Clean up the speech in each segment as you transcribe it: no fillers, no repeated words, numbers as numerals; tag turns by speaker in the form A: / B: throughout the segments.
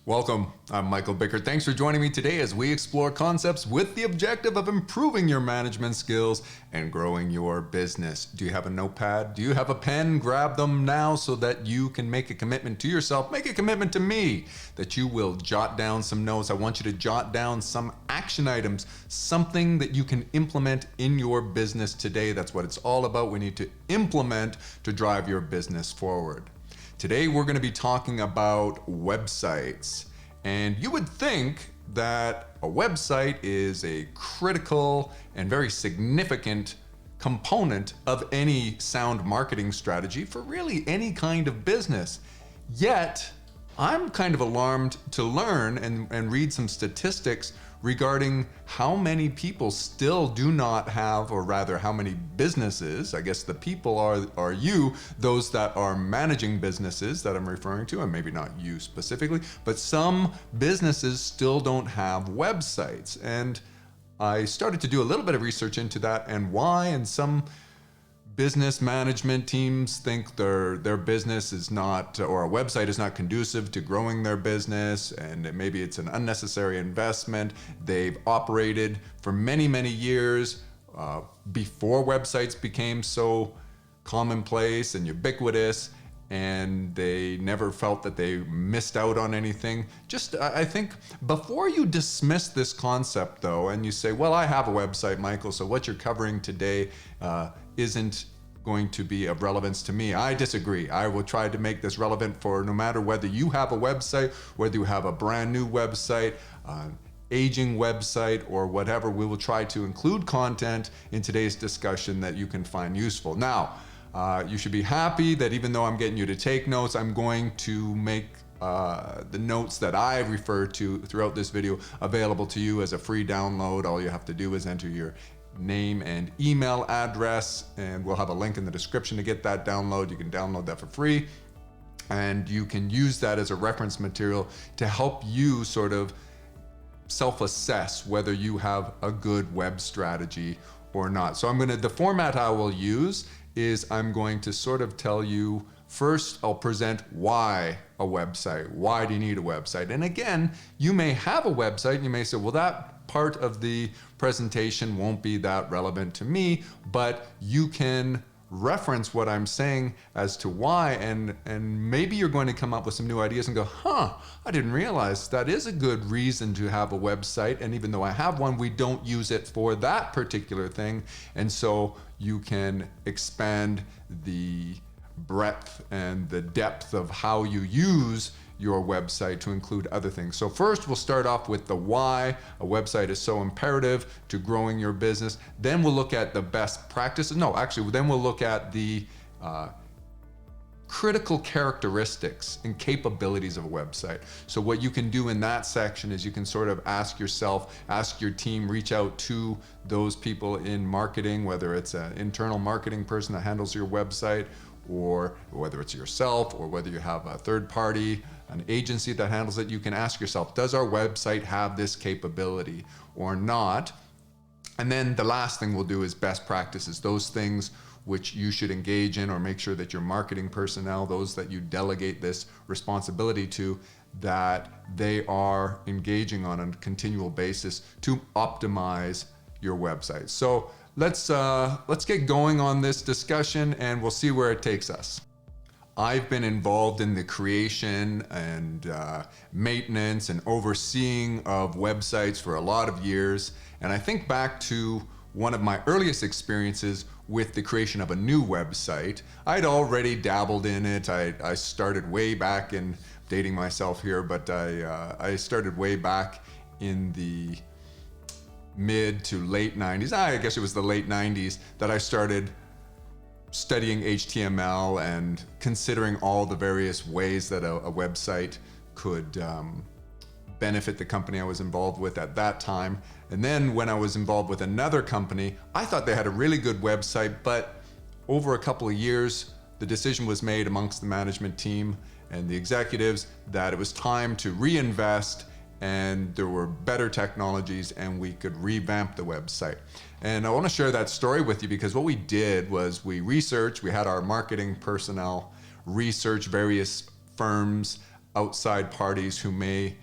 A: Welcome, I'm Michael Bickert. Thanks for joining me today as we explore concepts with the objective of improving your management skills and growing your business. Do you have a notepad? Do you have a pen? Grab them now so that you can make a commitment to yourself, make a commitment to me, that you will jot down some notes. I want you to jot down some action items, something that you can implement in your business today. That's what it's all about. We need to implement to drive your business forward. Today we're going to be talking about websites, and you would think that a website is a critical and very significant component of any sound marketing strategy for really any kind of business. Yet, I'm kind of alarmed to learn and read some statistics regarding how many people still do not have, or rather how many businesses, I guess the people are you, those that are managing businesses that I'm referring to, and maybe not you specifically, but some businesses still don't have websites. And I started to do a little bit of research into that and why, and some business management teams think their business is not, or a website is not conducive to growing their business, and maybe it's an unnecessary investment. They've operated for many, many years before websites became so commonplace and ubiquitous, and they never felt that they missed out on anything. I think before you dismiss this concept though, and you say, well, I have a website, Michael, so what you're covering today isn't going to be of relevance to me. I disagree. I will try to make this relevant for no matter whether you have a website, whether you have a brand new website, aging website, or whatever. We will try to include content in today's discussion that you can find useful. Now, you should be happy that even though I'm getting you to take notes, I'm going to make the notes that I refer to throughout this video available to you as a free download. All you have to do is enter your name and email address, and we'll have a link in the description to get that download. You can download that for free, and you can use that as a reference material to help you sort of self-assess whether you have a good web strategy or not. So the format I will use is I'm going to sort of tell you, first I'll present why a website. Why do you need a website? And again, you may have a website and you may say, well, that part of the presentation won't be that relevant to me, but you can reference what I'm saying as to why, and maybe you're going to come up with some new ideas and go, I didn't realize that is a good reason to have a website, and even though I have one, we don't use it for that particular thing. And so you can expand the breadth and the depth of how you use your website to include other things. So first we'll start off with the why a website is so imperative to growing your business. Then we'll look at the best practices. Then we'll look at the critical characteristics and capabilities of a website. So what you can do in that section is you can sort of ask yourself, ask your team, reach out to those people in marketing, whether it's an internal marketing person that handles your website, or whether it's yourself, or whether you have a third party, an agency that handles it. You can ask yourself, does our website have this capability or not? And then the last thing we'll do is best practices, those things which you should engage in, or make sure that your marketing personnel, those that you delegate this responsibility to, that they are engaging on a continual basis to optimize your website. So let's get going on this discussion, and we'll see where it takes us. I've been involved in the creation and maintenance and overseeing of websites for a lot of years, and I think back to one of my earliest experiences with the creation of a new website. I'd already dabbled in it. I started way back in, dating myself here, but I started way back in the mid to late 90s. I guess it was the late 90s that I started studying HTML and considering all the various ways that a website could benefit the company I was involved with at that time. And then when I was involved with another company, I thought they had a really good website, but over a couple of years, the decision was made amongst the management team and the executives that it was time to reinvest, and there were better technologies and we could revamp the website. And I want to share that story with you because what we did was we had our marketing personnel research various firms outside parties who may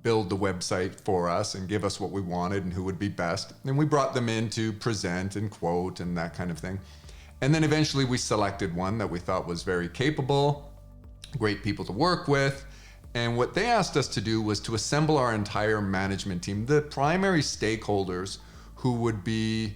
A: build the website for us and give us what we wanted and who would be best. And we brought them in to present and quote and that kind of thing. And then eventually we selected one that we thought was very capable, great people to work with. And what they asked us to do was to assemble our entire management team, the primary stakeholders who would be,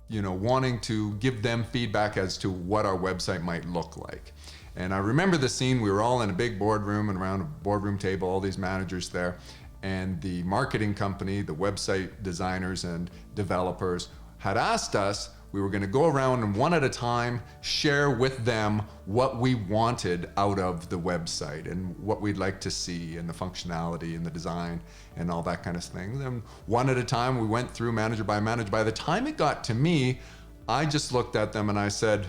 A: wanting to give them feedback as to what our website might look like. And I remember the scene. We were all in a big boardroom and around a boardroom table, all these managers there. And the marketing company, the website designers and developers had asked us, we were going to go around and one at a time share with them what we wanted out of the website and what we'd like to see and the functionality and the design and all that kind of thing. And one at a time we went through manager by manager. By the time it got to me, I just looked at them and I said,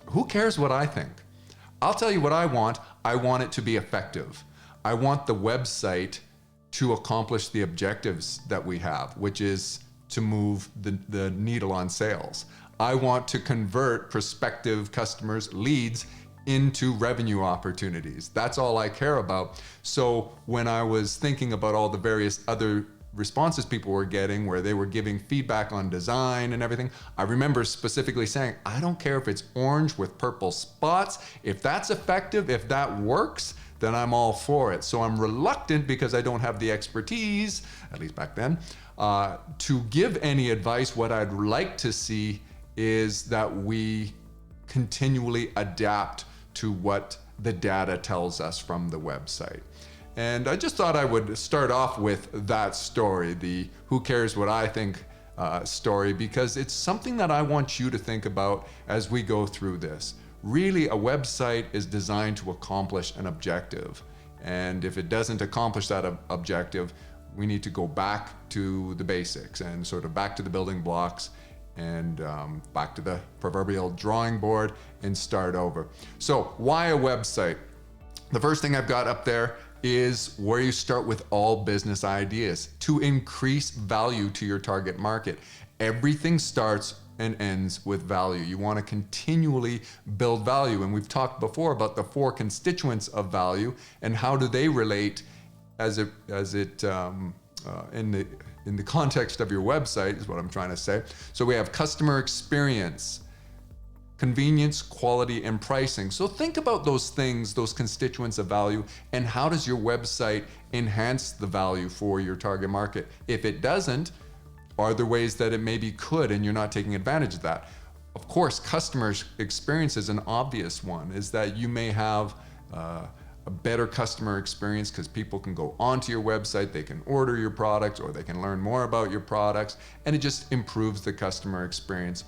A: who cares what I think? I'll tell you what I want. I want it to be effective. I want the website to accomplish the objectives that we have, which is to move the needle on sales. I want to convert prospective customers' leads into revenue opportunities. That's all I care about. So when I was thinking about all the various other responses people were getting where they were giving feedback on design and everything, I remember specifically saying, I don't care if it's orange with purple spots. If that's effective, if that works, then I'm all for it. So I'm reluctant because I don't have the expertise, at least back then, to give any advice. What I'd like to see is that we continually adapt to what the data tells us from the website. And I just thought I would start off with that story, the who cares what I think story, because it's something that I want you to think about as we go through this. Really, a website is designed to accomplish an objective. And if it doesn't accomplish that objective, we need to go back to the basics and sort of back to the building blocks and back to the proverbial drawing board and start over. So why a website? The first thing I've got up there is where you start with all business ideas to increase value to your target market. Everything starts and ends with value. You want to continually build value. And we've talked before about the four constituents of value and how do they relate in the context of your website is what I'm trying to say. So we have customer experience, convenience, quality, and pricing. So think about those things, those constituents of value, and how does your website enhance the value for your target market? If it doesn't, are there ways that it maybe could and you're not taking advantage of that? Of course, customer experience is an obvious one, is that you may have a better customer experience because people can go onto your website, they can order your products or they can learn more about your products, and it just improves the customer experience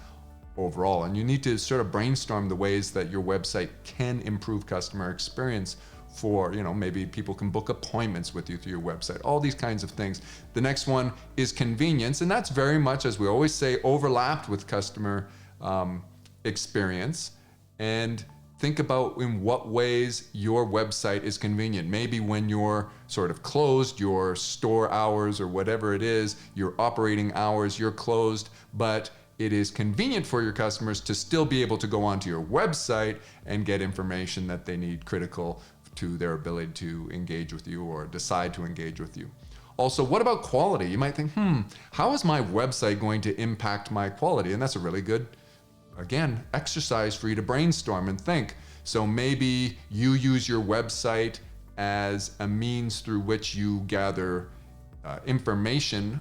A: overall. And you need to sort of brainstorm the ways that your website can improve customer experience for, maybe people can book appointments with you through your website, all these kinds of things. The next one is convenience, and that's very much, as we always say, overlapped with customer experience. And think about in what ways your website is convenient. Maybe when you're sort of closed, your store hours or whatever it is, your operating hours, you're closed, but it is convenient for your customers to still be able to go onto your website and get information that they need critical to their ability to engage with you or decide to engage with you. Also, what about quality? You might think, how is my website going to impact my quality? And that's a really good, again, exercise for you to brainstorm and think. So maybe you use your website as a means through which you gather information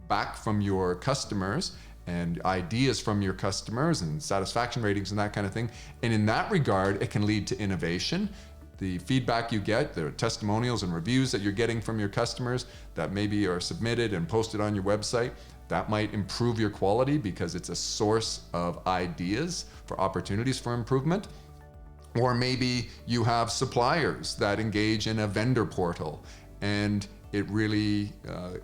A: back from your customers and ideas from your customers and satisfaction ratings and that kind of thing. And in that regard, it can lead to innovation. The feedback you get, the testimonials and reviews that you're getting from your customers that maybe are submitted and posted on your website, that might improve your quality because it's a source of ideas for opportunities for improvement. Or maybe you have suppliers that engage in a vendor portal, and it really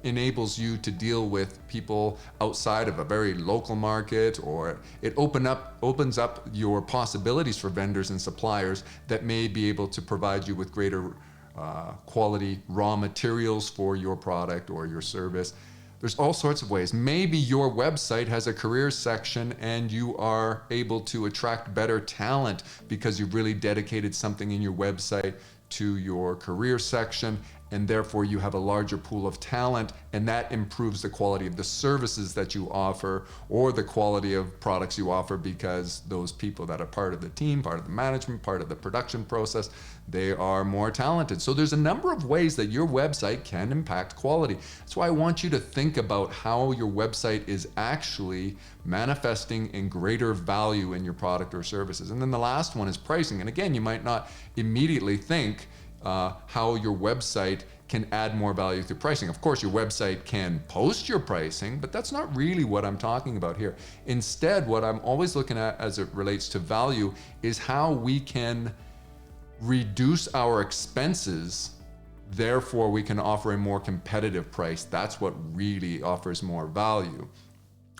A: enables you to deal with people outside of a very local market, or it opens up your possibilities for vendors and suppliers that may be able to provide you with greater quality raw materials for your product or your service. There's all sorts of ways. Maybe your website has a career section and you are able to attract better talent because you've really dedicated something in your website to your career section, and therefore you have a larger pool of talent, and that improves the quality of the services that you offer or the quality of products you offer, because those people that are part of the team, part of the management, part of the production process, they are more talented. So there's a number of ways that your website can impact quality. That's why I want you to think about how your website is actually manifesting in greater value in your product or services. And then the last one is pricing. And again, you might not immediately think how your website can add more value through pricing. Of course, your website can post your pricing, but that's not really what I'm talking about here. Instead, what I'm always looking at as it relates to value is how we can reduce our expenses, therefore we can offer a more competitive price. That's what really offers more value.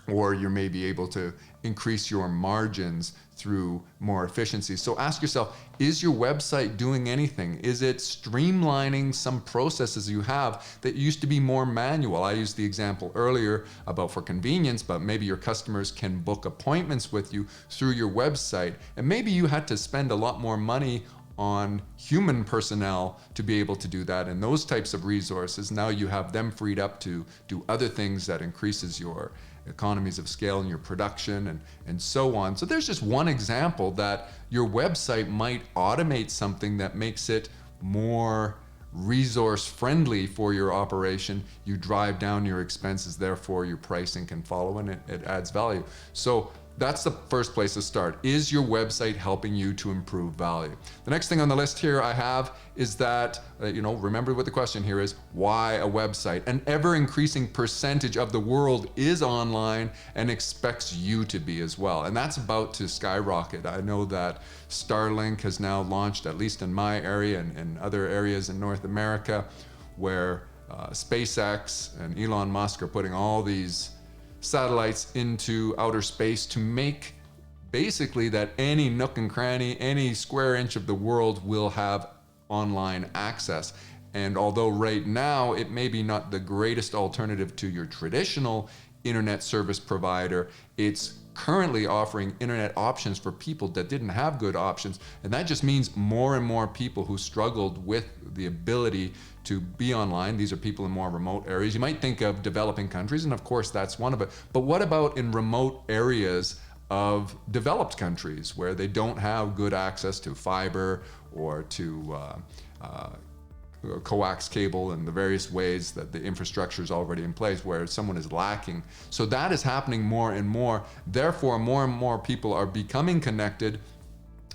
A: Or you may be able to increase your margins through more efficiency. So ask yourself, is your website doing anything? Is it streamlining some processes you have that used to be more manual? I used the example earlier about for convenience, but maybe your customers can book appointments with you through your website. And maybe you had to spend a lot more money on human personnel to be able to do that, and those types of resources, now you have them freed up to do other things that increases your economies of scale in your production and so on. So there's just one example that your website might automate something that makes it more resource friendly for your operation. You drive down your expenses, therefore your pricing can follow, and it adds value. So that's the first place to start. Is your website helping you to improve value? The next thing on the list here I have is that, remember what the question here is, why a website? An ever increasing percentage of the world is online and expects you to be as well. And that's about to skyrocket. I know that Starlink has now launched, at least in my area and other areas in North America, where SpaceX and Elon Musk are putting all these satellites into outer space to make basically that any nook and cranny, any square inch of the world will have online access. And although right now it may be not the greatest alternative to your traditional internet service provider, it's currently offering internet options for people that didn't have good options. And that just means more and more people who struggled with the ability to be online. These are people in more remote areas. You might think of developing countries, and of course that's one of it. But what about in remote areas of developed countries where they don't have good access to fiber or to coax cable and the various ways that the infrastructure is already in place, where someone is lacking? So that is happening more and more. Therefore, more and more people are becoming connected,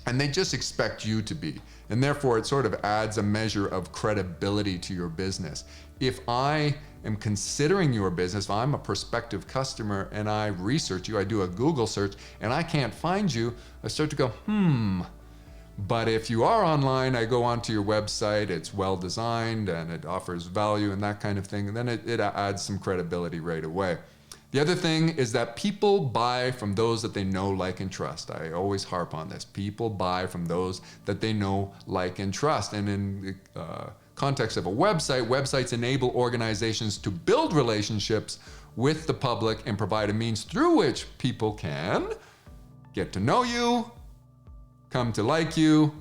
A: and they just expect you to be. And therefore, it sort of adds a measure of credibility to your business. If I am considering your business, if I'm a prospective customer and I research you, I do a Google search, and I can't find you, I start to go, But if you are online, I go onto your website, it's well designed and it offers value and that kind of thing, and then it adds some credibility right away. The other thing is that people buy from those that they know, like, and trust. I always harp on this. People buy from those that they know, like, and trust. And in the context of a website, websites enable organizations to build relationships with the public and provide a means through which people can get to know you, come to like you,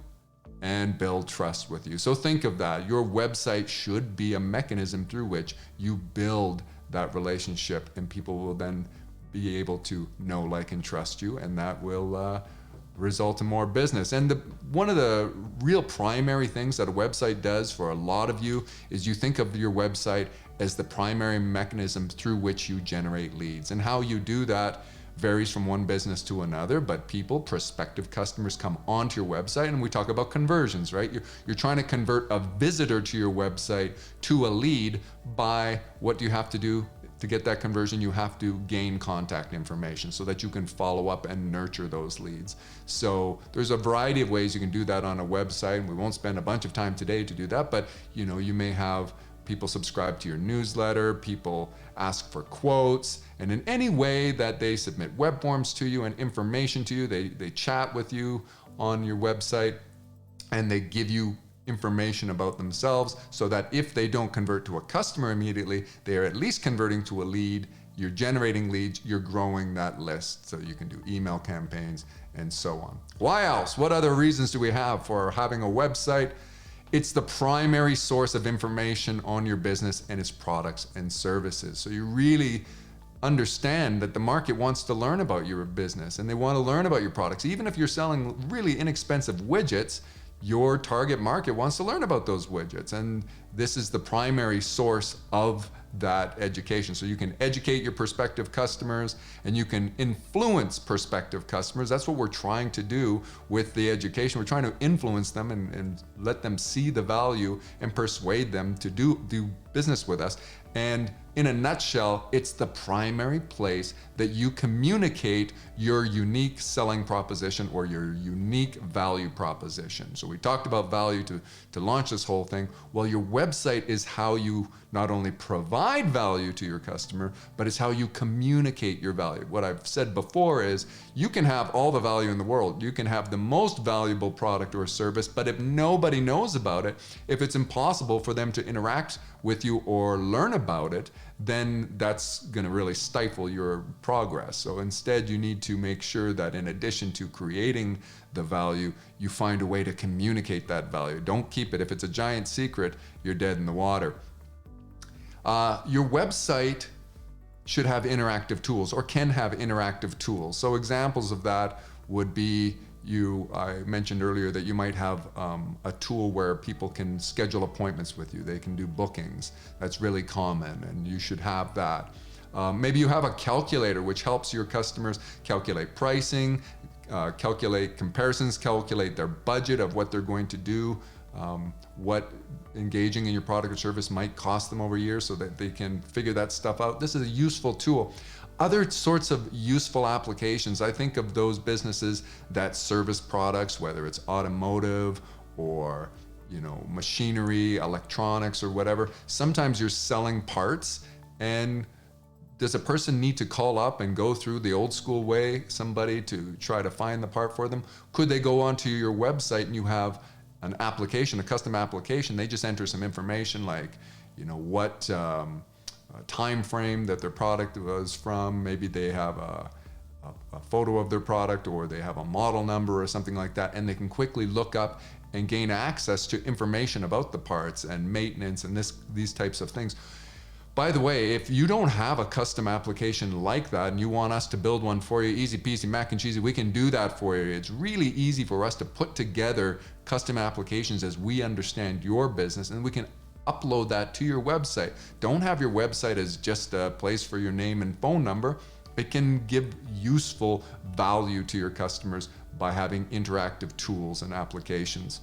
A: and build trust with you. So think of that. Your website should be a mechanism through which you build that relationship, and people will then be able to know, like, and trust you, and that will result in more business. And one of the real primary things that a website does for a lot of you is you think of your website as the primary mechanism through which you generate leads. And how you do that varies from one business to another, but people, prospective customers, come onto your website, and we talk about conversions, right? You're trying to convert a visitor to your website to a lead. By what do you have to do to get that conversion? You have to gain contact information so that you can follow up and nurture those leads. So there's a variety of ways you can do that on a website, and we won't spend a bunch of time today to do that, but you may have people subscribe to your newsletter, people ask for quotes, and in any way that they submit web forms to you and information to you, they chat with you on your website, and they give you information about themselves so that if they don't convert to a customer immediately, they are at least converting to a lead. You're generating leads, you're growing that list. So you can do email campaigns and so on. Why else? What other reasons do we have for having a website? It's the primary source of information on your business and its products and services. So you really understand that the market wants to learn about your business and they want to learn about your products. Even if you're selling really inexpensive widgets, your target market wants to learn about those widgets. And this is the primary source of that education. So you can educate your prospective customers and you can influence prospective customers. That's what we're trying to do with the education. We're trying to influence them and let them see the value and persuade them to do business with us. And in a nutshell, it's the primary place that you communicate your unique selling proposition or your unique value proposition. So we talked about value to launch this whole thing. Well, your website is how you not only provide value to your customer, but it's how you communicate your value. What I've said before is you can have all the value in the world. You can have the most valuable product or service, but if nobody knows about it, if it's impossible for them to interact with you or learn about it, then that's going to really stifle your progress. So instead, you need to make sure that in addition to creating the value, you find a way to communicate that value. Don't keep it. If it's a giant secret, you're dead in the water. Your website should have interactive tools or can have interactive tools. So examples of that would be I mentioned earlier that you might have a tool where people can schedule appointments with you. They can do bookings. That's really common, and you should have that. Maybe you have a calculator which helps your customers calculate pricing, calculate comparisons, calculate their budget of what they're going to do, what engaging in your product or service might cost them over years so that they can figure that stuff out. This is a useful tool. Other sorts of useful applications, I think of those businesses that service products, whether it's automotive or machinery, electronics or whatever. Sometimes you're selling parts, and does a person need to call up and go through the old school way, somebody to try to find the part for them? Could they go onto your website and you have an application, a custom application? They just enter some information like, what time frame that their product was from. Maybe they have a photo of their product, or they have a model number or something like that, and they can quickly look up and gain access to information about the parts and maintenance and these types of things. By the way, if you don't have a custom application like that and you want us to build one for you, easy peasy, mac and cheesy, we can do that for you. It's really easy for us to put together custom applications as we understand your business, and we can upload that to your website. Don't have your website as just a place for your name and phone number. It can give useful value to your customers by having interactive tools and applications.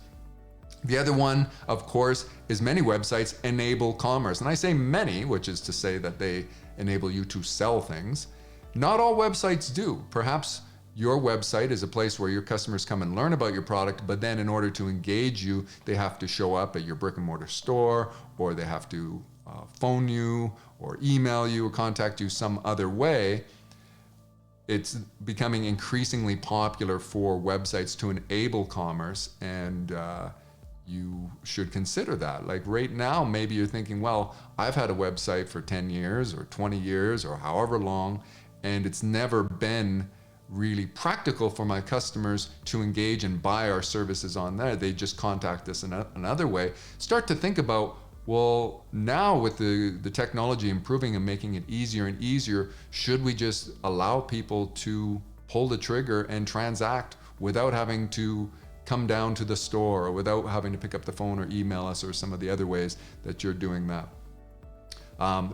A: The other one, of course, is many websites enable commerce. And I say many, which is to say that they enable you to sell things. Not all websites do. Perhaps your website is a place where your customers come and learn about your product, but then in order to engage you, they have to show up at your brick and mortar store, or they have to phone you or email you or contact you some other way. It's becoming increasingly popular for websites to enable commerce, and you should consider that. Like right now, maybe you're thinking, well, I've had a website for 10 years or 20 years or however long, and it's never been really practical for my customers to engage and buy our services on there. They just contact us in another way. Start to think about, well, now with the technology improving and making it easier and easier, should we just allow people to pull the trigger and transact without having to come down to the store, or without having to pick up the phone or email us, or some of the other ways that you're doing that?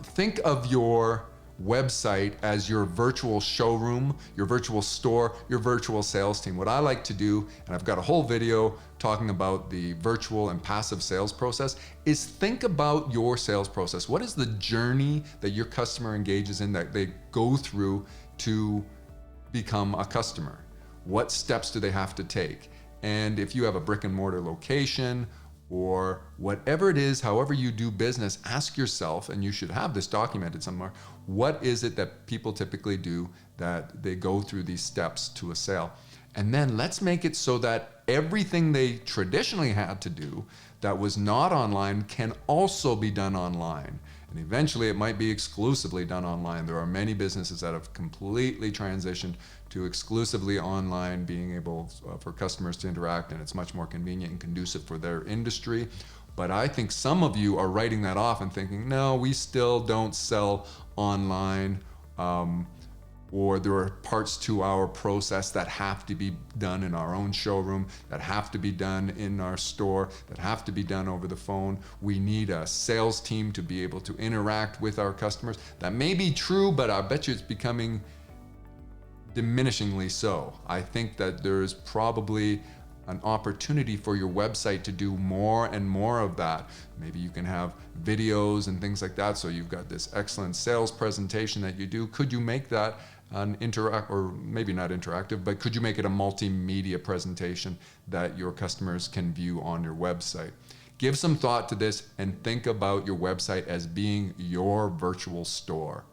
A: Think of your website as your virtual showroom, your virtual store, your virtual sales team. What I like to do, and I've got a whole video talking about the virtual and passive sales process, is think about your sales process. What is the journey that your customer engages in, that they go through to become a customer? What steps do they have to take? And if you have a brick and mortar location, or whatever it is, however you do business, ask yourself, and you should have this documented somewhere, what is it that people typically do that they go through these steps to a sale? And then let's make it so that everything they traditionally had to do that was not online can also be done online. And eventually it might be exclusively done online. There are many businesses that have completely transitioned to exclusively online, being able for customers to interact, and it's much more convenient and conducive for their industry. But I think some of you are writing that off and thinking, no, we still don't sell online, or there are parts to our process that have to be done in our own showroom, that have to be done in our store, that have to be done over the phone. We need a sales team to be able to interact with our customers. That may be true, but I bet you it's becoming diminishingly so. I think that there is probably an opportunity for your website to do more and more of that. Maybe you can have videos and things like that, so you've got this excellent sales presentation that you do. Could you make that an or maybe not interactive, but could you make it a multimedia presentation that your customers can view on your website? Give some thought to this and think about your website as being your virtual store.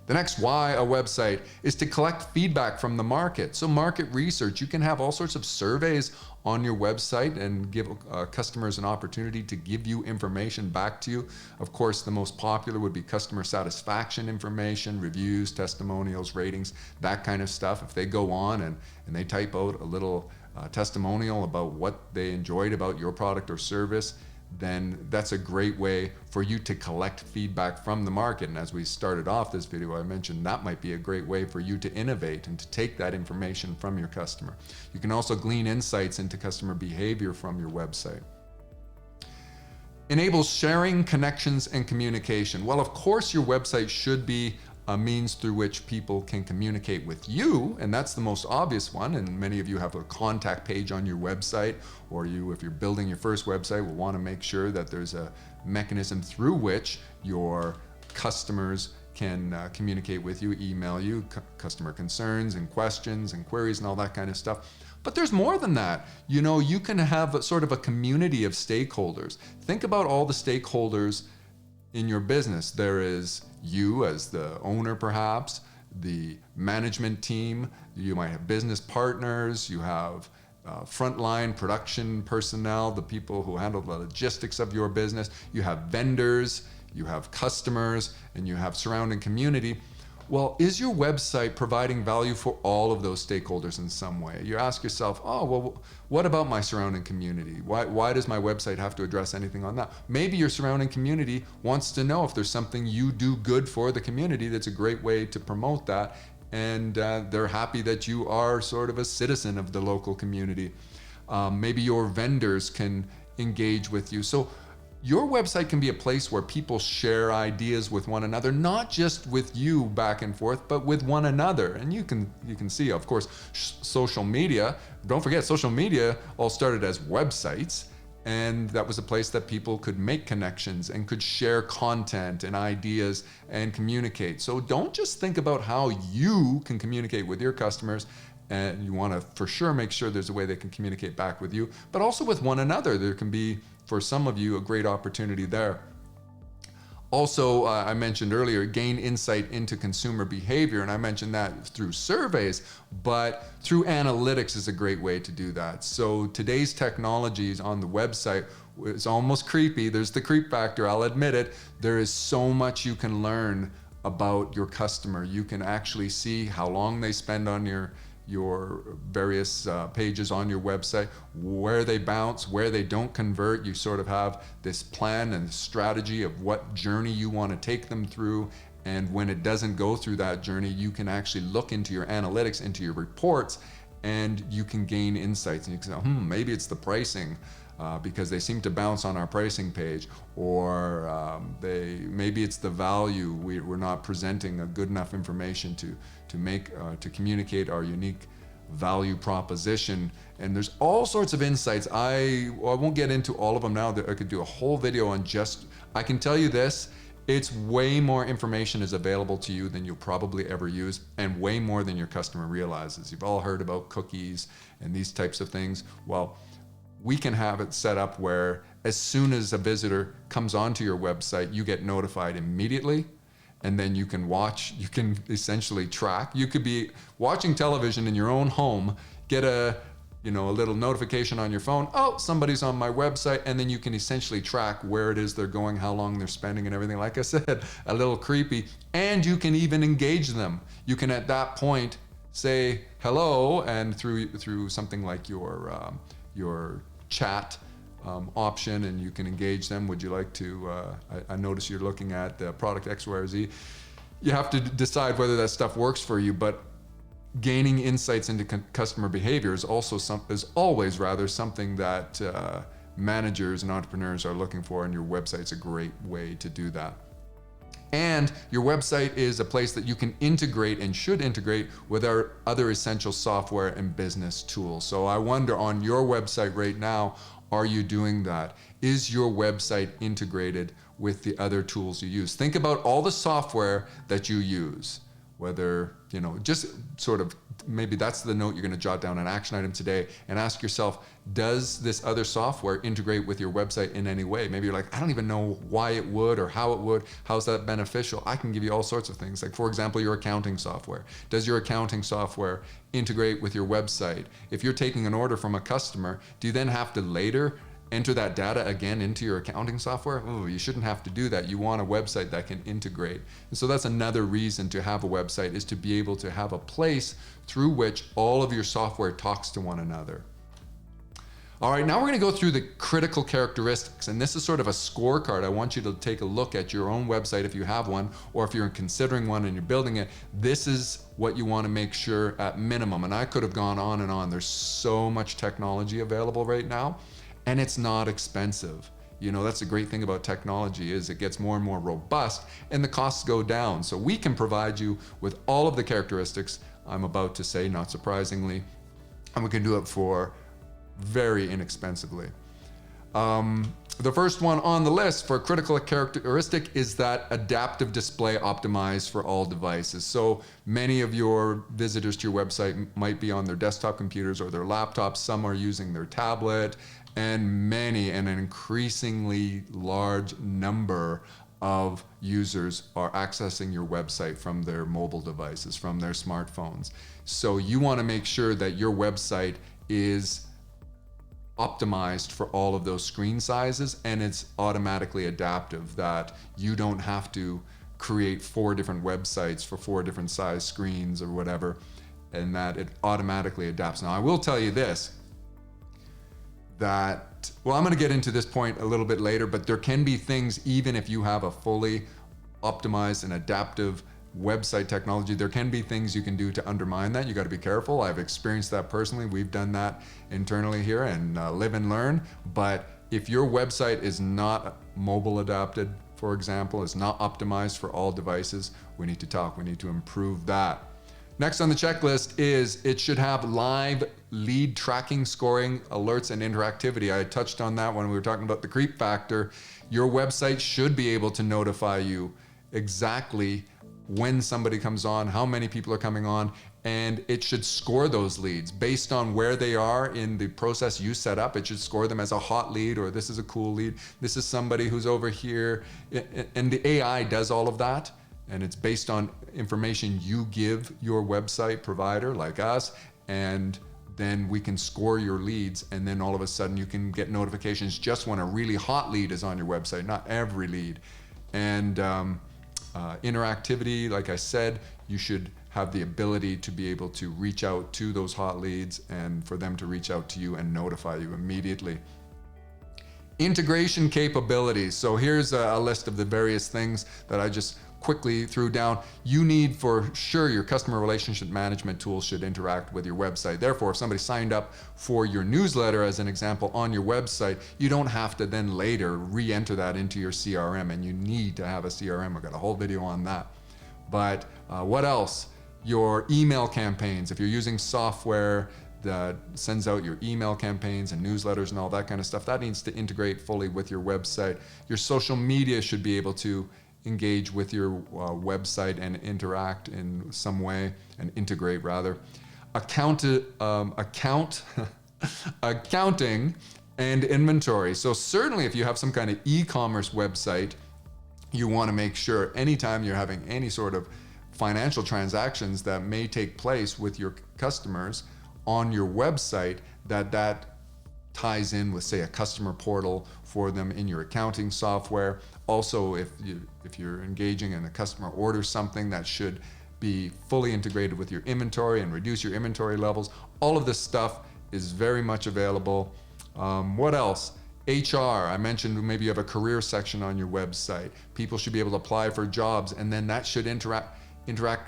A: The next why a website is to collect feedback from the market. So market research, you can have all sorts of surveys on your website and give customers an opportunity to give you information back to you. Of course, the most popular would be customer satisfaction information, reviews, testimonials, ratings, that kind of stuff. If they go on and they type out a little testimonial about what they enjoyed about your product or service, then that's a great way for you to collect feedback from the market. And as we started off this video, I mentioned that might be a great way for you to innovate and to take that information from your customer. You can also glean insights into customer behavior from your website. Enables sharing, connections, and communication. Well, of course, your website should be a means through which people can communicate with you, and that's the most obvious one. And many of you have a contact page on your website, or if you're building your first website, will want to make sure that there's a mechanism through which your customers can communicate with you, email you, customer concerns and questions and queries and all that kind of stuff. But there's more than that. You know, you can have a sort of a community of stakeholders. Think about all the stakeholders in your business. There is you as the owner, perhaps, the management team, you might have business partners, you have frontline production personnel, the people who handle the logistics of your business, you have vendors, you have customers, and you have surrounding community. Well, is your website providing value for all of those stakeholders in some way? You ask yourself, oh, well, what about my surrounding community? Why does my website have to address anything on that? Maybe your surrounding community wants to know if there's something you do good for the community that's a great way to promote that, and they're happy that you are sort of a citizen of the local community. Maybe your vendors can engage with you. So your website can be a place where people share ideas with one another, not just with you back and forth, but with one another. And you can see, of course, social media. Don't forget, social media all started as websites, and that was a place that people could make connections and could share content and ideas and communicate. So don't just think about how you can communicate with your customers, and you want to for sure make sure there's a way they can communicate back with you, but also with one another. There can be, for some of you, a great opportunity there. Also, I mentioned earlier, gain insight into consumer behavior, and I mentioned that through surveys, but through analytics is a great way to do that. So today's technologies on the website, it's almost creepy. There's the creep factor, I'll admit it. There is so much you can learn about your customer. You can actually see how long they spend on your various pages on your website, where they bounce, where they don't convert. You sort of have this plan and strategy of what journey you want to take them through. And when it doesn't go through that journey, you can actually look into your analytics, into your reports, and you can gain insights. And you can say, maybe it's the pricing, because they seem to bounce on our pricing page, or maybe it's the value. We're not presenting a good enough information to communicate our unique value proposition. And there's all sorts of insights. I won't get into all of them now. I could do a whole video on I can tell you this, it's way more information is available to you than you'll probably ever use, and way more than your customer realizes. You've all heard about cookies and these types of things. Well, we can have it set up where as soon as a visitor comes onto your website, you get notified immediately, and then you can watch, you can essentially track. You could be watching television in your own home, get a a little notification on your phone. Oh, somebody's on my website. And then you can essentially track where it is they're going, how long they're spending and everything. Like I said, a little creepy. And you can even engage them. You can at that point say hello, and through something like your chat option, and you can engage them. Would you like to, I notice you're looking at product X, Y, or Z. You have to decide whether that stuff works for you, but gaining insights into customer behavior is always something that managers and entrepreneurs are looking for, and your website's a great way to do that. And your website is a place that you can integrate and should integrate with our other essential software and business tools. So I wonder, on your website right now, are you doing that? Is your website integrated with the other tools you use? Think about all the software that you use, whether, just sort of, maybe that's the note you're going to jot down, an action item today, and ask yourself, does this other software integrate with your website in any way? Maybe you're like, I don't even know why it would or how it would. How's that beneficial? I can give you all sorts of things. Like, for example, your accounting software. Does your accounting software integrate with your website? If you're taking an order from a customer, do you then have to later enter that data again into your accounting software? Oh, you shouldn't have to do that. You want a website that can integrate. And so that's another reason to have a website, is to be able to have a place through which all of your software talks to one another. All right, now we're going to go through the critical characteristics, and this is sort of a scorecard. I want you to take a look at your own website if you have one, or if you're considering one and you're building it. This is what you want to make sure at minimum. And I could have gone on and on. There's so much technology available right now, and it's not expensive. That's the great thing about technology, is it gets more and more robust and the costs go down. So we can provide you with all of the characteristics I'm about to say, not surprisingly, and we can do it for very inexpensively. The first one on the list for critical characteristic is that adaptive display optimized for all devices. So many of your visitors to your website might be on their desktop computers or their laptops. Some are using their tablet, and an increasingly large number of users are accessing your website from their mobile devices, from their smartphones. So you want to make sure that your website is optimized for all of those screen sizes, and it's automatically adaptive, that you don't have to create 4 different websites for 4 different size screens or whatever, and that it automatically adapts. Now, I will tell you this, that, well, I'm going to get into this point a little bit later, but there can be things, even if you have a fully optimized and adaptive website technology, there can be things you can do to undermine that. You got to be careful. I've experienced that personally. We've done that internally here, and live and learn. But if your website is not mobile adapted, for example, is not optimized for all devices, we need to talk. We need to improve that. Next on the checklist is it should have live lead tracking, scoring, alerts, and interactivity. I touched on that when we were talking about the creep factor. Your website should be able to notify you exactly when somebody comes on, how many people are coming on, and it should score those leads based on where they are in the process you set up. It should score them as a hot lead, or this is a cool lead, this is somebody who's over here, and the AI does all of that. And it's based on information you give your website provider, like us, and then we can score your leads, and then all of a sudden you can get notifications just when a really hot lead is on your website, not every lead. And interactivity, like I said, you should have the ability to be able to reach out to those hot leads and for them to reach out to you and notify you immediately. Integration capabilities. So here's a list of the various things that I just quickly threw down. You need, for sure, your customer relationship management tools should interact with your website. Therefore, if somebody signed up for your newsletter, as an example, on your website, you don't have to then later re-enter that into your CRM, and you need to have a CRM. I've got a whole video on that. But what else? Your email campaigns. If you're using software that sends out your email campaigns and newsletters and all that kind of stuff, that needs to integrate fully with your website. Your social media should be able to engage with your website and interact in some way, and integrate rather. Accounting and inventory. So certainly if you have some kind of e-commerce website, you want to make sure anytime you're having any sort of financial transactions that may take place with your customers on your website that ties in with, say, a customer portal for them in your accounting software. Also, if you're engaging and a customer orders something, that should be fully integrated with your inventory and reduce your inventory levels. All of this stuff is very much available. What else? HR, I mentioned maybe you have a career section on your website. People should be able to apply for jobs, and then that should interact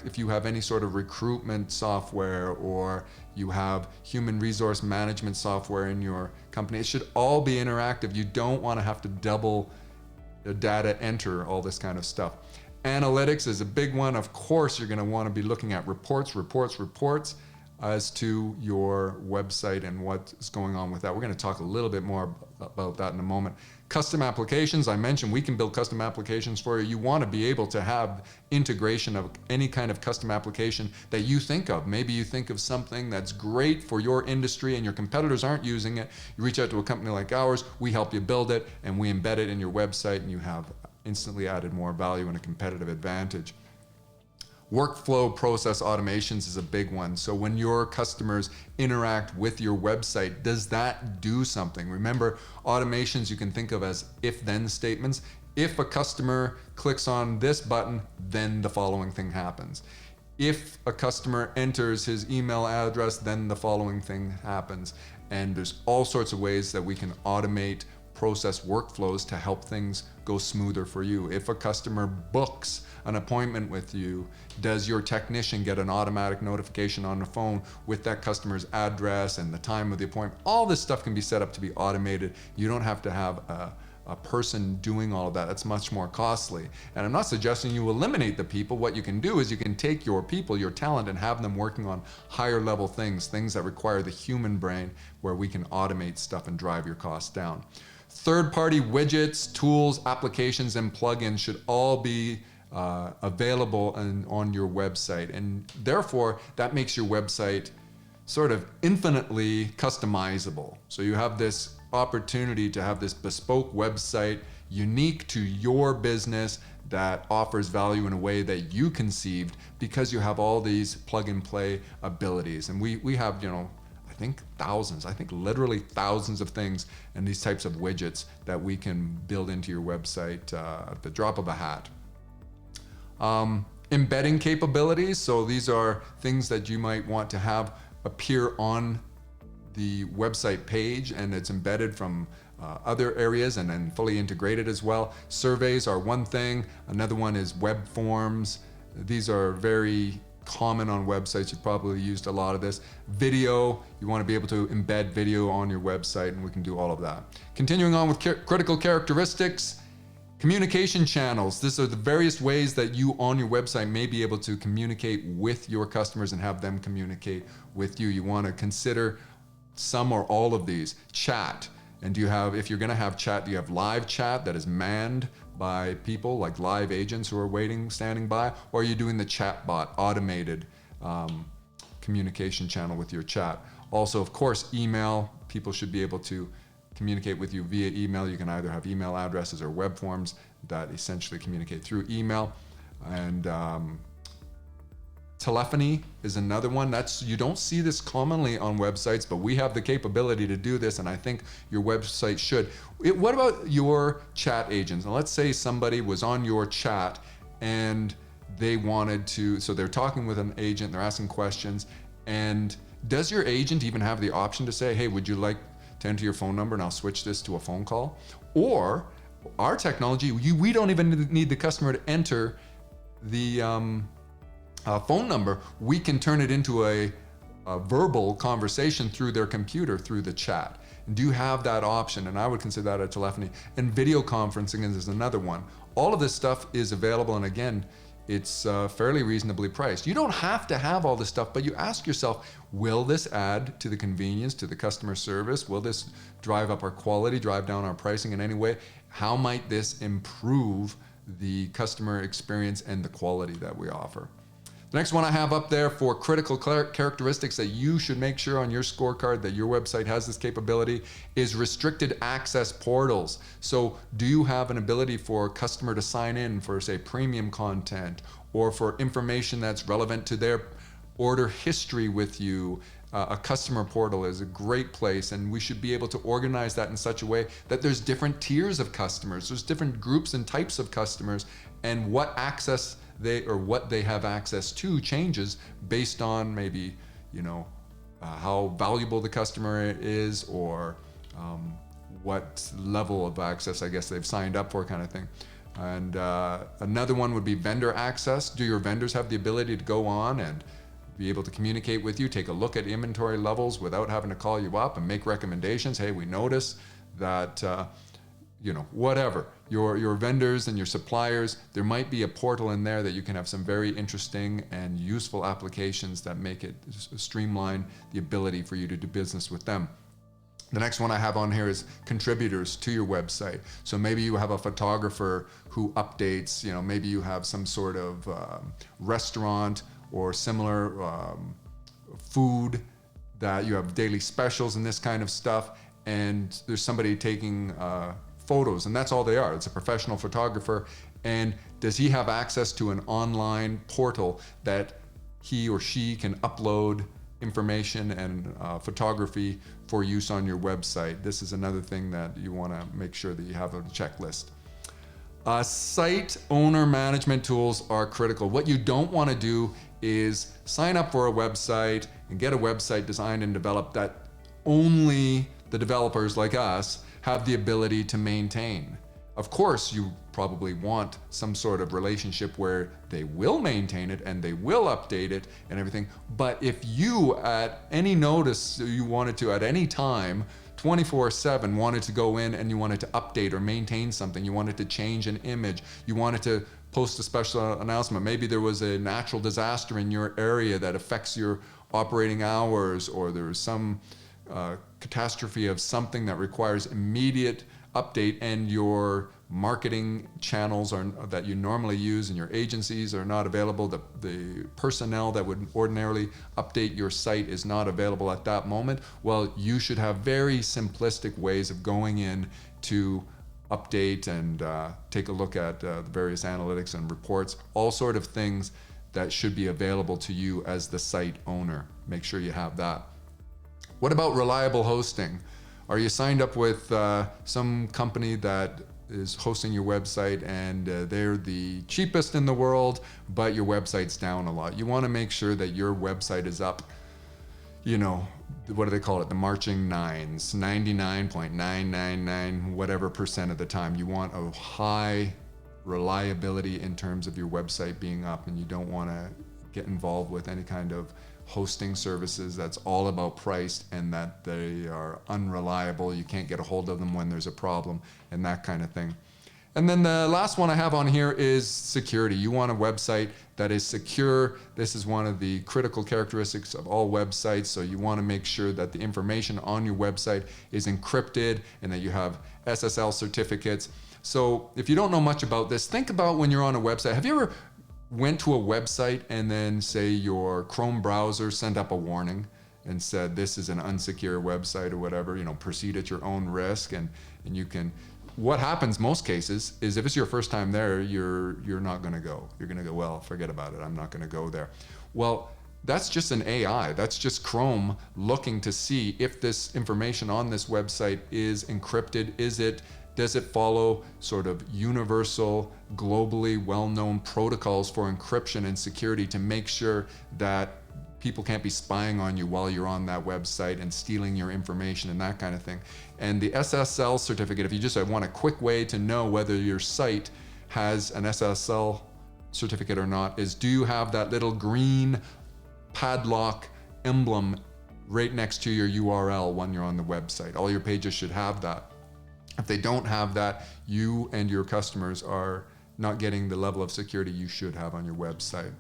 A: if you have any sort of recruitment software or you have human resource management software in your company. It should all be interactive. You don't want to have to double the data enter, all this kind of stuff. Analytics is a big one. Of course, you're going to want to be looking at reports as to your website and what's going on with that. We're going to talk a little bit more about that in a moment. Custom applications, I mentioned we can build custom applications for you. You want to be able to have integration of any kind of custom application that you think of. Maybe you think of something that's great for your industry and your competitors aren't using it. You reach out to a company like ours, we help you build it, and we embed it in your website, and you have instantly added more value and a competitive advantage. Workflow process automations is a big one. So when your customers interact with your website, does that do something? Remember, automations you can think of as if-then statements. If a customer clicks on this button, then the following thing happens. If a customer enters his email address, then the following thing happens. And there's all sorts of ways that we can automate process workflows to help things go smoother for you. If a customer books an appointment with you, does your technician get an automatic notification on the phone with that customer's address and the time of the appointment? All this stuff can be set up to be automated. You don't have to have a person doing all of that. That's much more costly. And I'm not suggesting you eliminate the people. What you can do is you can take your people, your talent, and have them working on higher level things that require the human brain, where we can automate stuff and drive your costs down. Third-party widgets, tools, applications, and plugins should all be available on your website. And therefore, that makes your website sort of infinitely customizable. So you have this opportunity to have this bespoke website unique to your business that offers value in a way that you conceived, because you have all these plug and play abilities. And we have, I think literally thousands of things and these types of widgets that we can build into your website at the drop of a hat. Embedding capabilities. So these are things that you might want to have appear on the website page, and it's embedded from other areas and then fully integrated as well. Surveys are one thing. Another one is web forms. These are very common on websites. You've probably used a lot of this. Video, you want to be able to embed video on your website, and we can do all of that. Continuing on with critical characteristics. Communication channels. These are the various ways that you on your website may be able to communicate with your customers and have them communicate with you. You want to consider some or all of these. Chat. And if you're going to have chat, do you have live chat that is manned by people like live agents who are standing by? Or are you doing the chat bot, automated communication channel with your chat? Also, of course, email. People should be able to communicate with you via email. You can either have email addresses or web forms that essentially communicate through email. And telephony is another one. You don't see this commonly on websites, but we have the capability to do this, and I think your website should. What about your chat agents? Now, let's say somebody was on your chat and they wanted to, so they're talking with an agent, they're asking questions, and does your agent even have the option to say, hey, would you like to enter your phone number and I'll switch this to a phone call? Or our technology, we don't even need the customer to enter the phone number. We can turn it into a verbal conversation through their computer, through the chat. Do you have that option? And I would consider that a telephony. And video conferencing is another one. All of this stuff is available, and again, it's fairly reasonably priced. You don't have to have all this stuff, but you ask yourself, will this add to the convenience, to the customer service? Will this drive up our quality, drive down our pricing in any way? How might this improve the customer experience and the quality that we offer? The next one I have up there for critical characteristics that you should make sure on your scorecard that your website has this capability is restricted access portals. So do you have an ability for a customer to sign in for, say, premium content, or for information that's relevant to their order history with you? a customer portal is a great place, and we should be able to organize that in such a way that there's different tiers of customers, there's different groups and types of customers, and what they have access to changes based on maybe, how valuable the customer is, or what level of access I guess they've signed up for, kind of thing. And another one would be vendor access. Do your vendors have the ability to go on and be able to communicate with you, take a look at inventory levels without having to call you up and make recommendations? Hey, we notice that, whatever. Your vendors and your suppliers, there might be a portal in there that you can have some very interesting and useful applications that make it streamline the ability for you to do business with them. The next one I have on here is contributors to your website. So maybe you have a photographer who updates, maybe you have some sort of restaurant or similar food that you have daily specials and this kind of stuff, and there's somebody taking photos, and that's all they are. It's a professional photographer. And does he have access to an online portal that he or she can upload information and photography for use on your website? This is another thing that you want to make sure that you have on the checklist. Site owner management tools are critical. What you don't want to do is sign up for a website and get a website designed and developed that only the developers like us have the ability to maintain. Of course, you probably want some sort of relationship where they will maintain it and they will update it and everything. But if you, at any notice you wanted to, at any time, 24/7, wanted to go in and you wanted to update or maintain something, you wanted to change an image, you wanted to post a special announcement, maybe there was a natural disaster in your area that affects your operating hours, or there's some catastrophe of something that requires immediate update, and your marketing channels that you normally use and your agencies are not available, the personnel that would ordinarily update your site is not available at that moment, well, you should have very simplistic ways of going in to update and take a look at the various analytics and reports, all sort of things that should be available to you as the site owner. Make sure you have that. What about reliable hosting? Are you signed up with some company that is hosting your website and they're the cheapest in the world, but your website's down a lot? You want to make sure that your website is up, what do they call it? The marching nines, 99.999 whatever percent of the time. You want a high reliability in terms of your website being up, and you don't want to get involved with any kind of hosting services that's all about price and that they are unreliable. You can't get a hold of them when there's a problem and that kind of thing. And then the last one I have on here is security. You want a website that is secure. This is one of the critical characteristics of all websites. So you want to make sure that the information on your website is encrypted and that you have SSL certificates. So if you don't know much about this, think about when you're on a website. Have you ever went to a website and then, say, your Chrome browser sent up a warning and said this is an unsecure website or whatever, proceed at your own risk, and you can, what happens most cases is if it's your first time there, you're not going to go. You're going to go, well, forget about it, I'm not going to go there. Well, that's just an AI. That's just Chrome looking to see if this information on this website is encrypted. Does it follow sort of universal, globally well-known protocols for encryption and security to make sure that people can't be spying on you while you're on that website and stealing your information and that kind of thing? And the SSL certificate, if you just want a quick way to know whether your site has an SSL certificate or not, is do you have that little green padlock emblem right next to your URL when you're on the website? All your pages should have that. If they don't have that, you and your customers are not getting the level of security you should have on your website.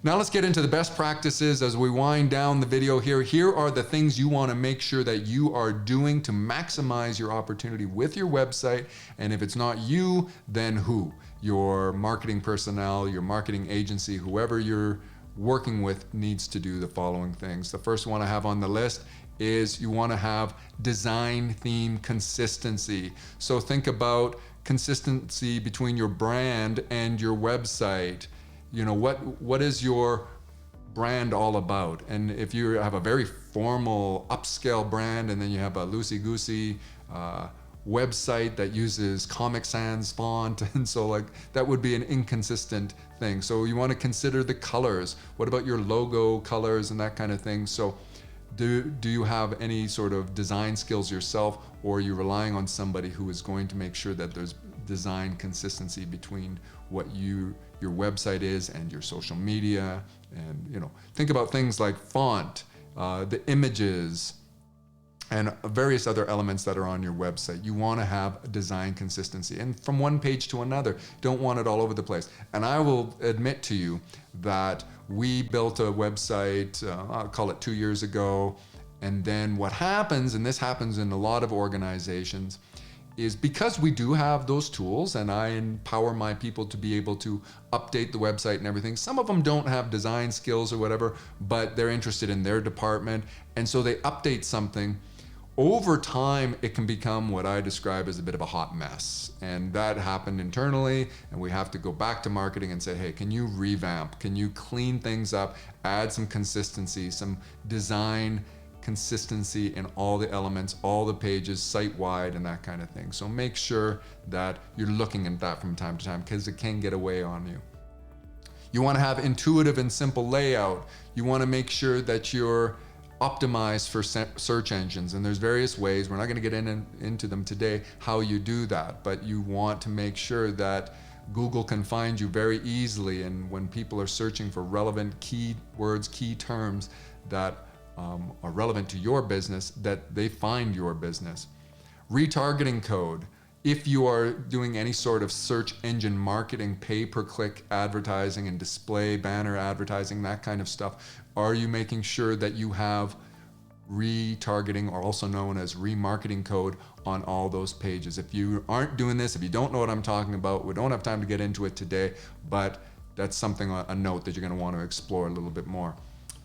A: Now let's get into the best practices as we wind down the video here. Here are the things you want to make sure that you are doing to maximize your opportunity with your website. And if it's not you, then who? Your marketing personnel, your marketing agency, whoever you're working with needs to do the following things. The first one I have on the list is you want to have design theme consistency. So think about consistency between your brand and your website. What is your brand all about? And if you have a very formal upscale brand and then you have a loosey-goosey website that uses Comic Sans font, and so like that would be an inconsistent thing. So you want to consider the colors. What about your logo colors and that kind of thing? So do you have any sort of design skills yourself, or are you relying on somebody who is going to make sure that there's design consistency between what your website is and your social media? And think about things like font, the images, and various other elements that are on your website. You want to have design consistency, and from one page to another, don't want it all over the place. And I will admit to you that we built a website, I'll call it 2 years ago, and then what happens, and this happens in a lot of organizations, is because we do have those tools and I empower my people to be able to update the website and everything. Some of them don't have design skills or whatever, but they're interested in their department, and so they update something. Over time, it can become what I describe as a bit of a hot mess. And that happened internally, and we have to go back to marketing and say, hey, can you revamp? Can you clean things up, add some consistency, some design consistency in all the elements, all the pages, site-wide, and that kind of thing. So make sure that you're looking at that from time to time, because it can get away on you. You want to have intuitive and simple layout. You want to make sure that you're optimized for search engines, and there's various ways. We're not going to get into them today, how you do that, but you want to make sure that Google can find you very easily, and when people are searching for relevant keywords, key terms that are relevant to your business, that they find your business. Retargeting code. If you are doing any sort of search engine marketing, pay-per-click advertising and display banner advertising, that kind of stuff, are you making sure that you have retargeting, or also known as remarketing code, on all those pages? If you aren't doing this, if you don't know what I'm talking about, we don't have time to get into it today, but that's something, a note that you're going to want to explore a little bit more.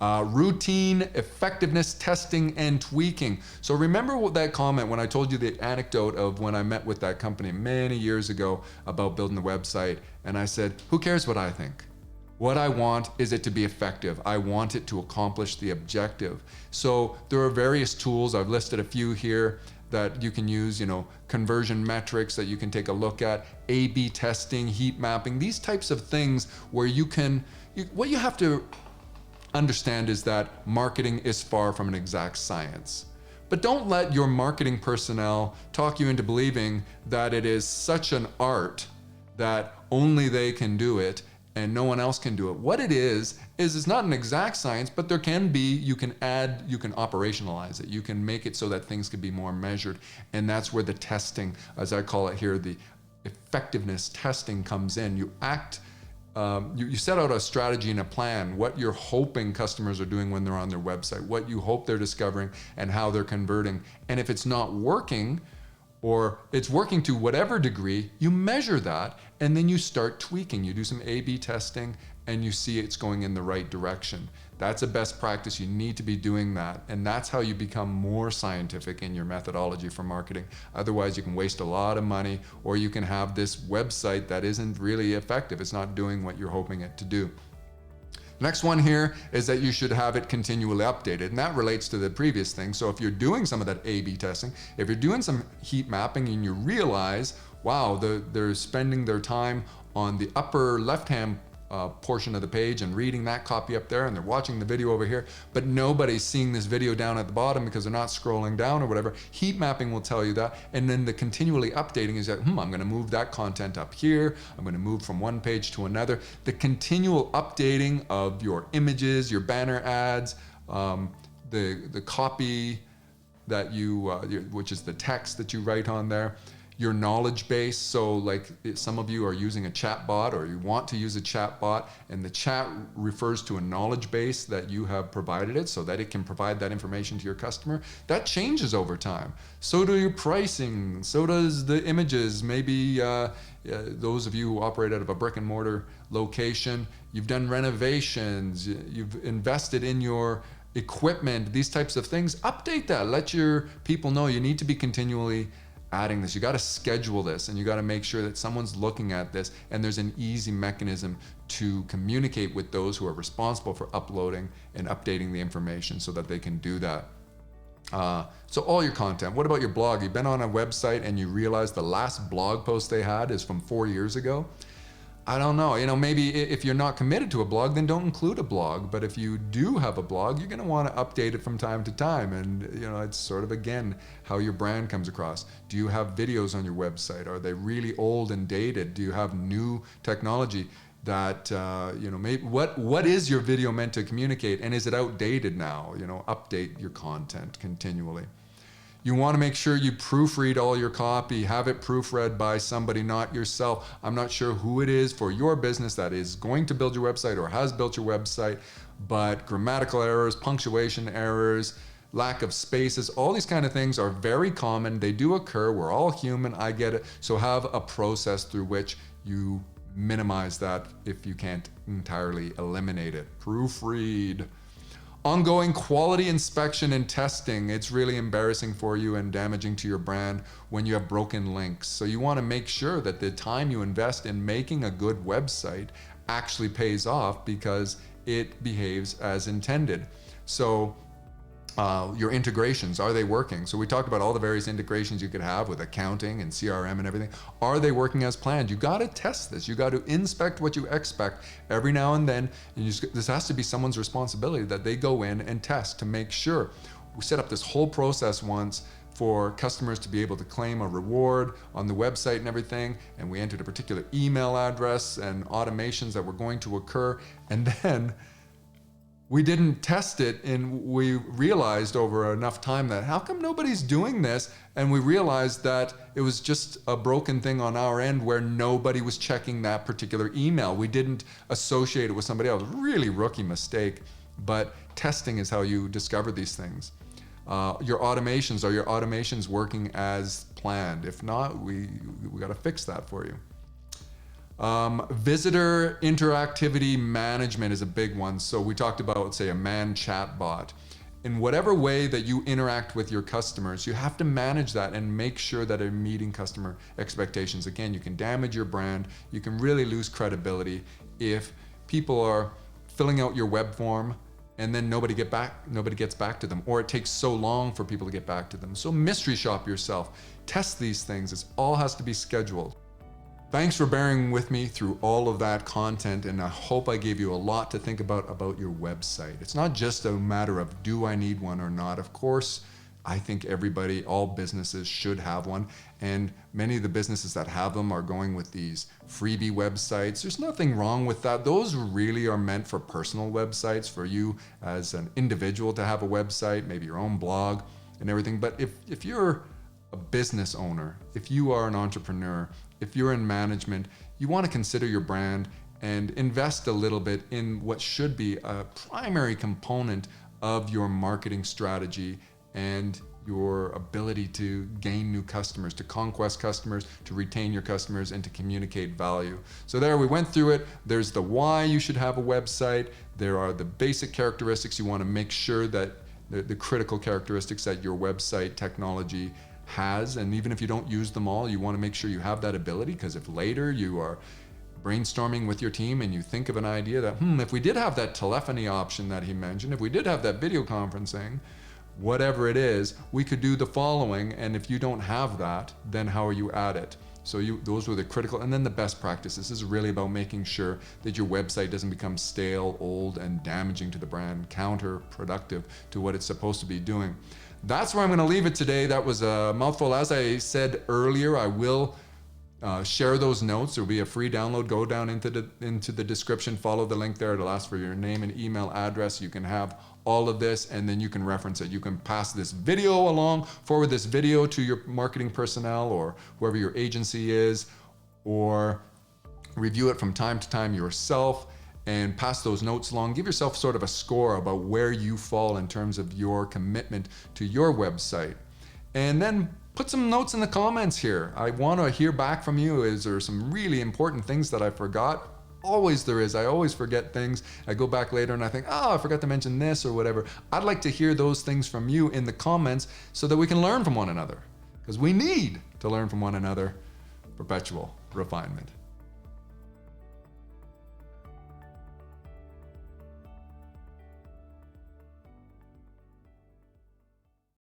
A: Routine effectiveness testing and tweaking. So remember what that comment when I told you the anecdote of when I met with that company many years ago about building the website, and I said, who cares what I think? What I want is it to be effective. I want it to accomplish the objective. So there are various tools. I've listed a few here that you can use, conversion metrics that you can take a look at, A/B testing, heat mapping, these types of things where what you have to understand is that marketing is far from an exact science. But don't let your marketing personnel talk you into believing that it is such an art that only they can do it and no one else can do it. What it is it's not an exact science, but there can be, you can operationalize it. You can make it so that things can be more measured. And that's where the testing, as I call it here, the effectiveness testing comes in. You set out a strategy and a plan, what you're hoping customers are doing when they're on their website, what you hope they're discovering, and how they're converting. And if it's not working, or it's working to whatever degree, you measure that, and then you start tweaking. You do some A/B testing, and you see it's going in the right direction. That's a best practice. You need to be doing that. And that's how you become more scientific in your methodology for marketing. Otherwise, you can waste a lot of money, or you can have this website that isn't really effective. It's not doing what you're hoping it to do. Next one here is that you should have it continually updated, and that relates to the previous thing. So if you're doing some of that A/B testing, if you're doing some heat mapping and you realize, wow, they're spending their time on the upper left-hand portion of the page and reading that copy up there, and they're watching the video over here, but nobody's seeing this video down at the bottom because they're not scrolling down or whatever. Heat mapping will tell you that, and then the continually updating is that, I'm going to move that content up here, I'm going to move from one page to another. The continual updating of your images, your banner ads, the copy that which is the text that you write on there, your knowledge base. So like some of you are using a chat bot, or you want to use a chat bot, and the chat refers to a knowledge base that you have provided it so that it can provide that information to your customer. That changes over time. So do your pricing, so does the images. Maybe those of you who operate out of a brick and mortar location, you've done renovations, you've invested in your equipment, these types of things. Update that, let your people know. You need to be continually adding this. You got to schedule this, and you got to make sure that someone's looking at this, and there's an easy mechanism to communicate with those who are responsible for uploading and updating the information so that they can do that. So all your content. What about your blog? You've been on a website and you realize the last blog post they had is from 4 years ago. I don't know. Maybe if you're not committed to a blog, then don't include a blog. But if you do have a blog, you're going to want to update it from time to time. And, it's sort of, again, how your brand comes across. Do you have videos on your website? Are they really old and dated? Do you have new technology that, maybe what is your video meant to communicate? And is it outdated now? Update your content continually. You want to make sure you proofread all your copy, have it proofread by somebody, not yourself. I'm not sure who it is for your business that is going to build your website or has built your website, but grammatical errors, punctuation errors, lack of spaces, all these kind of things are very common. They do occur. We're all human. I get it. So have a process through which you minimize that if you can't entirely eliminate it. Proofread. Ongoing quality inspection and testing. It's really embarrassing for you and damaging to your brand when you have broken links. So you want to make sure that the time you invest in making a good website actually pays off because it behaves as intended. So your integrations, are they working? So we talked about all the various integrations you could have with accounting and CRM and everything. Are they working as planned? You got to test this. You got to inspect what you expect every now and then. And this has to be someone's responsibility that they go in and test to make sure. We set up this whole process once for customers to be able to claim a reward on the website and everything. And we entered a particular email address and automations that were going to occur. And then we didn't test it, and we realized over enough time that how come nobody's doing this? And we realized that it was just a broken thing on our end where nobody was checking that particular email. We didn't associate it with somebody else. Really rookie mistake, but testing is how you discover these things. Your automations, are your automations working as planned? If not, we got to fix that for you. Visitor interactivity management is a big one. So we talked about, say, a man chat bot. In whatever way that you interact with your customers, you have to manage that and make sure that they're meeting customer expectations. Again, you can damage your brand. You can really lose credibility if people are filling out your web form and then nobody gets back to them, or it takes so long for people to get back to them. So mystery shop yourself. Test these things. It all has to be scheduled. Thanks for bearing with me through all of that content, and I hope I gave you a lot to think about your website. It's not just a matter of do I need one or not. Of course, I think everybody, all businesses should have one, and many of the businesses that have them are going with these freebie websites. There's nothing wrong with that. Those really are meant for personal websites, for you as an individual to have a website, maybe your own blog and everything. But if you're a business owner, if you are an entrepreneur, if you're in management, you want to consider your brand and invest a little bit in what should be a primary component of your marketing strategy and your ability to gain new customers, to conquest customers, to retain your customers, and to communicate value. So there, we went through it. There's the why you should have a website. There are the basic characteristics you want to make sure that the critical characteristics that your website technology has, and even if you don't use them all, you want to make sure you have that ability, because if later you are brainstorming with your team and you think of an idea that, if we did have that telephony option that he mentioned, if we did have that video conferencing, whatever it is, we could do the following, and if you don't have that, then how are you at it? So those were the critical, and then the best practices. This is really about making sure that your website doesn't become stale, old, and damaging to the brand, counterproductive to what it's supposed to be doing. That's where I'm going to leave it today. That was a mouthful. As I said earlier, I will share those notes. There will be a free download. Go down into the description. Follow the link there. It'll ask for your name and email address. You can have all of this, and then you can reference it. You can pass this video along, forward this video to your marketing personnel or whoever your agency is, or review it from time to time yourself and pass those notes along. Give yourself sort of a score about where you fall in terms of your commitment to your website. And then put some notes in the comments here. I want to hear back from you. Is there some really important things that I forgot? Always there is. I always forget things. I go back later and I think, I forgot to mention this or whatever. I'd like to hear those things from you in the comments so that we can learn from one another, because we need to learn from one another. Perpetual refinement.